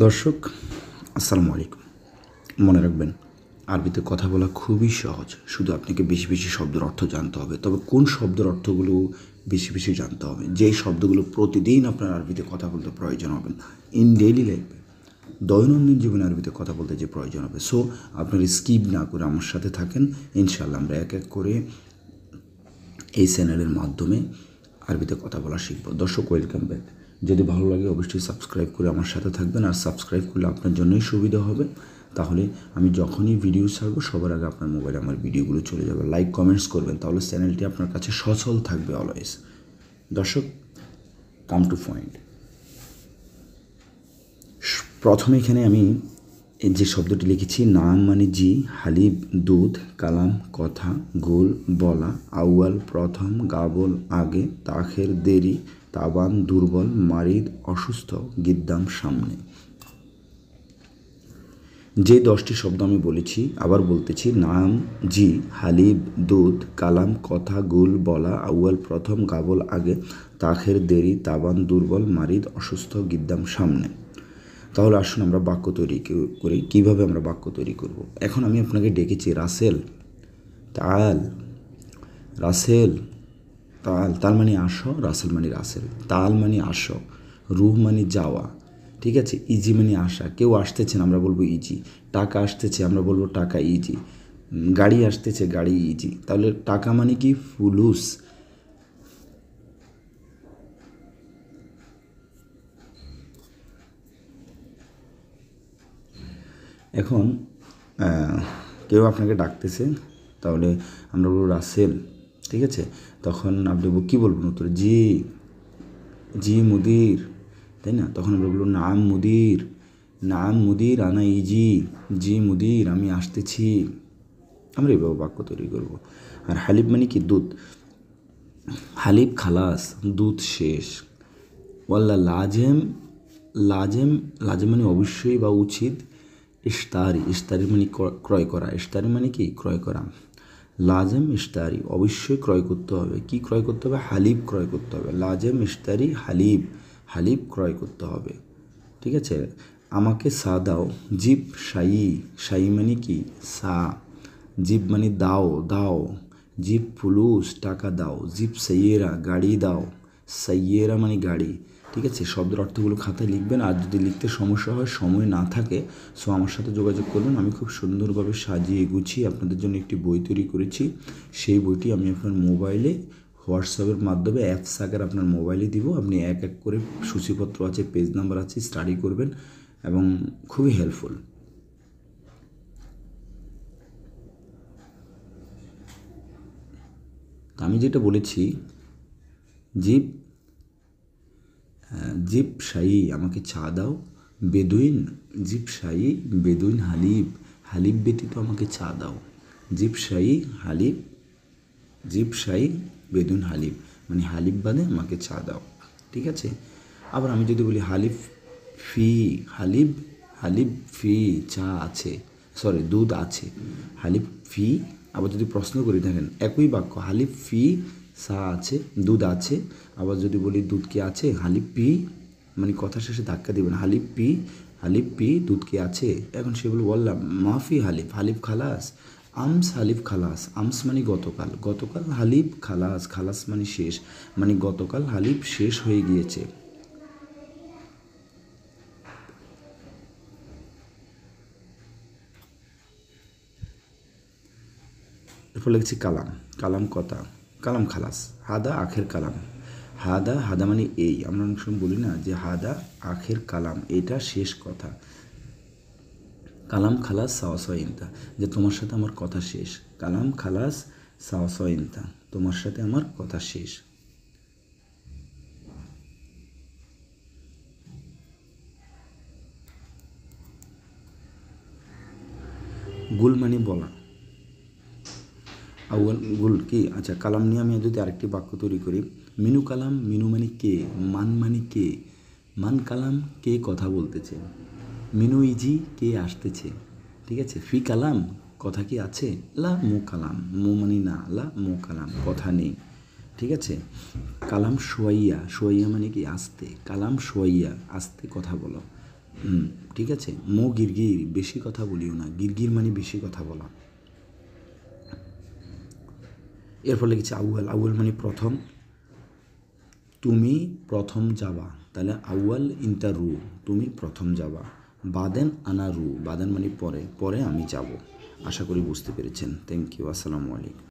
দর্শক আসসালামু আলাইকুম। মনে রাখবেন, আরবিতে কথা বলা খুবই সহজ, শুধু আপনাকে বেশি বেশি শব্দের অর্থ জানতে হবে। তবে কোন শব্দের অর্থগুলো বেশি বেশি জানতে হবে, যেই শব্দগুলো প্রতিদিন আপনার আরবিতে কথা বলতে প্রয়োজন হবে, ইন ডেইলি লাইফে দৈনন্দিন জীবনে আরবিতে কথা বলতে যে প্রয়োজন হবে। সো আপনার স্কিপ না করে আমার সাথে থাকেন, ইনশাআল্লাহ আমরা এক এক করে এই চ্যানেলের মাধ্যমে আরবিতে কথা বলা শিখব। দর্শক ওয়েলকাম ব্যাক। যদি ভালো লাগে অবশ্যই সাবস্ক্রাইব করে আমার সাথে থাকবেন, আর সাবস্ক্রাইব করলে আপনার জন্যই সুবিধা হবে। তাহলে আমি যখনই ভিডিও ছাড়বো সবার আগে আপনার মোবাইলে আমার ভিডিওগুলো চলে যাবে। লাইক কমেন্টস করবেন, তাহলে চ্যানেলটি আপনার কাছে সচল থাকবে অলওয়েজ। দর্শক, কাম টু পয়েন্ট। প্রথমে এখানে আমি যে শব্দটি লিখেছি, নাম মানে জি, হালিব দুধ, কালাম কথা, গোল বলা, আউয়াল প্রথম, গাবল আগে, তাখের দেরি, তাবান দুর্বল, মারিদ অসুস্থ, গিদ্দাম সামনে। যে 10টি শব্দ আমি বলেছি আবার বলতেছি, নাম জি, হালিব দুধ, কালাম কথা, গোল বলা, আউয়াল প্রথম, গাবল আগে, তাখের দেরি, তাবান দুর্বল, মারিদ অসুস্থ, গিদ্দাম সামনে। তাহলে আসুন আমরা বাক্য তৈরি করি। কীভাবে আমরা বাক্য তৈরি করব? এখন আমি আপনাকে ডেকেছি, রাসেল তাল, রাসেল তাল, তাল মানে আসো, রাসেল মানে রাসেল, তাল মানে আসো, রুহ মানে যাওয়া, ঠিক আছে। ইজি মানে আসা, কেউ আসতেছেন আমরা বলবো ইজি, টাকা আসতেছে আমরা বলবো টাকা ইজি, গাড়ি আসতেছে গাড়ি ইজি। তাহলে টাকা মানে কি? ফুলুস। এখন কেউ আপনাকে ডাকতেছে, তাহলে আমরা বলবো রাসেল, ঠিক আছে। তখন আপনি কী বলবেন উত্তরে? জি, জি মুদির, তাই না? তখন আমরা বলবো নাম মুদির, নাম মুদির আনা ইজি, জি মুদির আমি আসতেছি। আমরা এভাবে বাক্য তৈরি করব। আর হালিব মানে কি? দুধ। হালিব খালাস, দুধ শেষ। ওয়াল্লা লাজেম, লাজেম, লাজেম মানে অবশ্যই বা উচিত। ইশতারি, ইশতারি মানে ক্রয় করা, ইশতারি মানে কি? ক্রয় করা। লাজেম ইশতারি, অবশ্যই ক্রয় করতে হবে। কি ক্রয় করতে হবে? হালিব ক্রয় করতে হবে। লাজেম ইশতারি হালিব, হালিব ক্রয় করতে হবে, ঠিক আছে। আমাকে সা দাও, জিপ শাই, শাই মানে কি? সা। জিপ মানে দাও, দাও। জিপ ফুলুস, টাকা দাও। জিপ সাইয়েরা, গাড়ি দাও। সাইয়েরা মানে গাড়ি, ঠিক আছে। শব্দের অর্থগুলো খাতায় লিখবেন, আর যদি লিখতে সমস্যা হয়, সময় না থাকে, সো আমার সাথে যোগাযোগ করবেন। আমি খুব সুন্দরভাবে সাজিয়ে গুছিয়ে আপনাদের জন্য একটি বই তৈরি করেছি। সেই বইটি আমি আপনার মোবাইলে হোয়াটসঅ্যাপের মাধ্যমে অ্যাপস আকার আপনার মোবাইলে দিব। আপনি এক এক করে সূচিপত্র আছে, পেজ নাম্বার আছে, স্টাডি করবেন এবং খুবই হেল্পফুল। আমি যেটা বলেছি, জিপ, জিপ শাহি আমাকে চা দাও, বেদুইন, জিপ শাহি বেদুইন হালিব, হালিব ব্যতীত আমাকে চা দাও। জিপ শাহি হালিব, জিপ শাহি বেদুইন হালিব মানে হালিব বাদে আমাকে চা দাও, ঠিক আছে। আবার আমি যদি বলি হালিব ফি, হালিব, হালিব ফি চা আছে, সরি দুধ আছে, হালিব ফি। আবার যদি প্রশ্ন করি, দেখেন একই বাক্য, হালিব ফি চা আছে, দুধ আছে। আবার যদি বলি দুধ কি আছে, হালিব পি, মানে কথা শেষে ধাক্কা দিবেন, হালিব পি, হালিব পি দুধ কি আছে। এখন সেগুলো বললাম, মাফি হালিব, হালিব খালাস, আমস হালিব খালাস, আমস মানে গতকাল, গতকাল হালিব খালাস, খালাস মানে শেষ, মানে গতকাল হালিব শেষ হয়ে গিয়েছে। এরপর লিখছি কালাম, কালাম কথা, কালাম খালাস, হাদা আখের কালাম, হাদা, হাদা মানে এই, আমরা অনেক সময় বলি না যে হাদা আখের কালাম, এটা শেষ কথা। কালাম খালাস সাওয়াসাইন্তা, যে তোমার সাথে আমার কথা শেষ। কালাম খালাস সাওয়াসাইন্তা, তোমার সাথে আমার কথা শেষ। গুল মানে বলা, আউয়াল গুল কি? আচ্ছা, কালাম নিয়ে আমি যদি আরেকটি বাক্য তৈরি করি, মিনু কালাম, মিনু মানে কে, মান মানে কে, মান কালাম কে কথা বলতেছে, মিনু ইজি কে আসতেছে, ঠিক আছে। ফি কালাম কথা কি আছে, লা মো কালাম, মো মানে না, লা মো কালাম কথা নেই, ঠিক আছে। কালাম সোয়াইয়া, সোয়াইয়া মানে কি? আস্তে, কালাম সোয়াইয়া আস্তে কথা বলো। ঠিক আছে, মো গিরগির, বেশি কথা বলিও না, গিরগির মানে বেশি কথা বলা। এরপর লিখেছে আউয়াল, আউয়াল মানে প্রথম, তুমি প্রথম যাবা, তাহলে আউয়াল ইন্টা রু, তুমি প্রথম যাবা। বাদেন আনা রু, বাদেন মানে পরে, পরে আমি যাব। আশা করি বুঝতে পেরেছেন। থ্যাংক ইউ, আসসালামু আলাইকুম।